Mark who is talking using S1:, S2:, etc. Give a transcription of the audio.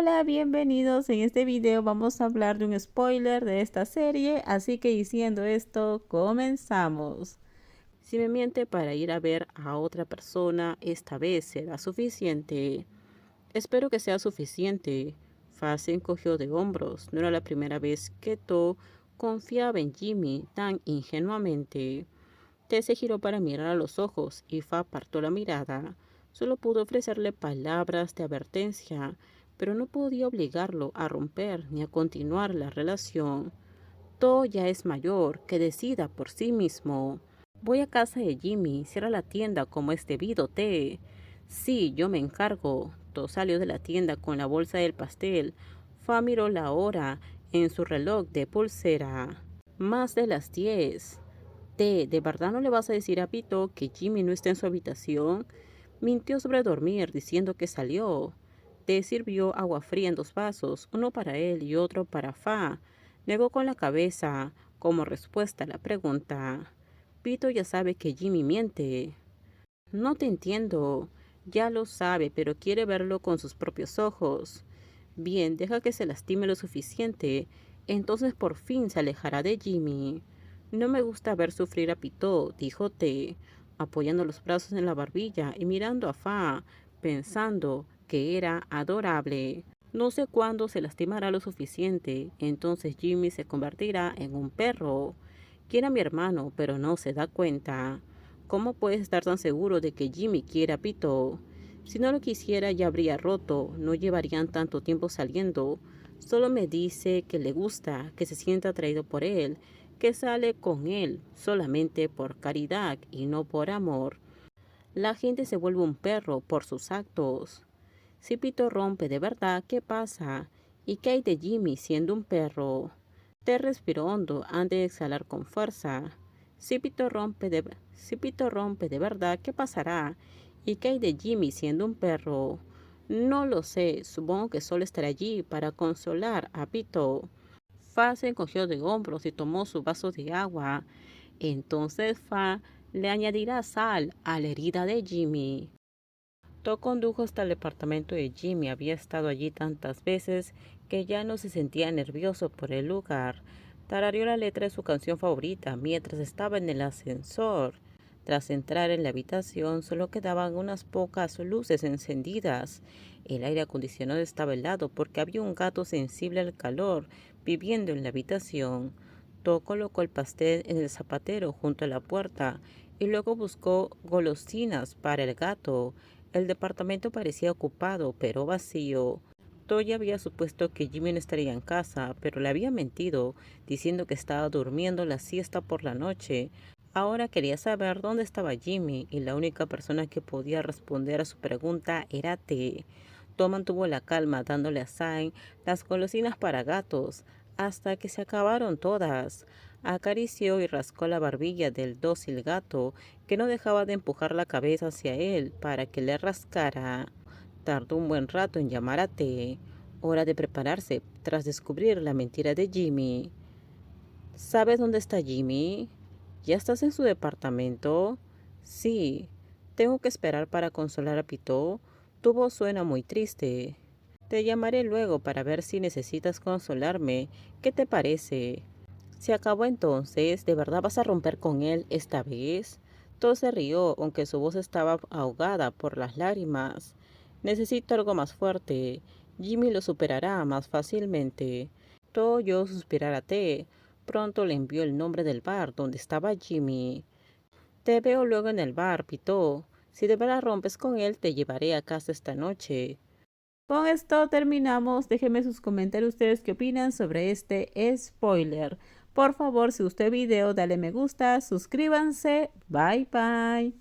S1: Hola, bienvenidos. En este video vamos a hablar de un spoiler de esta serie, así que diciendo esto, comenzamos. Si me miente para ir a ver a otra persona, esta vez será suficiente. Espero que sea suficiente. Fa se encogió de hombros. No era la primera vez que To confiaba en Jimmy tan ingenuamente. Te se giró para mirar a los ojos y Fa apartó la mirada. Solo pudo ofrecerle palabras de advertencia, pero no podía obligarlo a romper ni a continuar la relación. To ya es mayor, que decida por sí mismo. Voy a casa de Jimmy, cierra la tienda como es debido, Te. Sí, yo me encargo. To salió de la tienda con la bolsa del pastel. Fa miró la hora en su reloj de pulsera. Más de las 10. ¿De verdad no le vas a decir a Pito que Jimmy no está en su habitación? Mintió sobre dormir diciendo que salió. Te sirvió agua fría en 2 vasos, uno para él y otro para Fa. Negó con la cabeza como respuesta a la pregunta. Pito ya sabe que Jimmy miente. No te entiendo. Ya lo sabe, pero quiere verlo con sus propios ojos. Bien, deja que se lastime lo suficiente, entonces por fin se alejará de Jimmy. No me gusta ver sufrir a Pito, dijo Te, apoyando los brazos en la barbilla y mirando a Fa, pensando que era adorable. No sé cuándo se lastimará lo suficiente, entonces Jimmy se convertirá en un perro. Quiere a mi hermano, pero no se da cuenta. ¿Cómo puedes estar tan seguro de que Jimmy quiere a Pito? Si no lo quisiera ya habría roto, no llevarían tanto tiempo saliendo. Solo me dice que le gusta, que se siente atraído por él, que sale con él solamente por caridad y no por amor. La gente se vuelve un perro por sus actos. Si Pito rompe de verdad, ¿qué pasa? ¿Y qué hay de Jimmy siendo un perro? Te respiró hondo antes de exhalar con fuerza. Si Pito rompe de verdad, ¿qué pasará? ¿Y qué hay de Jimmy siendo un perro? No lo sé, supongo que solo estará allí para consolar a Pito. Fa se encogió de hombros y tomó su vaso de agua. Entonces Fa le añadirá sal a la herida de Jimmy. To condujo hasta el departamento de Jimmy. Había estado allí tantas veces que ya no se sentía nervioso por el lugar. Tarareó la letra de su canción favorita mientras estaba en el ascensor. Tras entrar en la habitación solo quedaban unas pocas luces encendidas. El aire acondicionado estaba helado porque había un gato sensible al calor viviendo en la habitación. To colocó el pastel en el zapatero junto a la puerta y luego buscó golosinas para el gato. El departamento parecía ocupado, pero vacío. Toya había supuesto que Jimmy no estaría en casa, pero le había mentido, diciendo que estaba durmiendo la siesta por la noche. Ahora quería saber dónde estaba Jimmy, y la única persona que podía responder a su pregunta era T. Tom mantuvo la calma, dándole a Zayn las golosinas para gatos, hasta que se acabaron todas. Acarició y rascó la barbilla del dócil gato, que no dejaba de empujar la cabeza hacia él para que le rascara. Tardó un buen rato en llamar a T. Hora de prepararse tras descubrir la mentira de Jimmy. ¿Sabes dónde está Jimmy? ¿Ya estás en su departamento? Sí. Tengo que esperar para consolar a Pito. Tu voz suena muy triste. Te llamaré luego para ver si necesitas consolarme. ¿Qué te parece? Se acabó entonces. ¿De verdad vas a romper con él esta vez? Todo se rió, aunque su voz estaba ahogada por las lágrimas. Necesito algo más fuerte. Jimmy lo superará más fácilmente. Todo oyó suspirar a T. Pronto le envió el nombre del bar donde estaba Jimmy. Te veo luego en el bar, Pito. Si de verdad rompes con él, te llevaré a casa esta noche. Con esto terminamos. Déjenme sus comentarios ustedes qué opinan sobre este spoiler. Por favor, si gustó el video, dale me gusta, suscríbanse. Bye bye.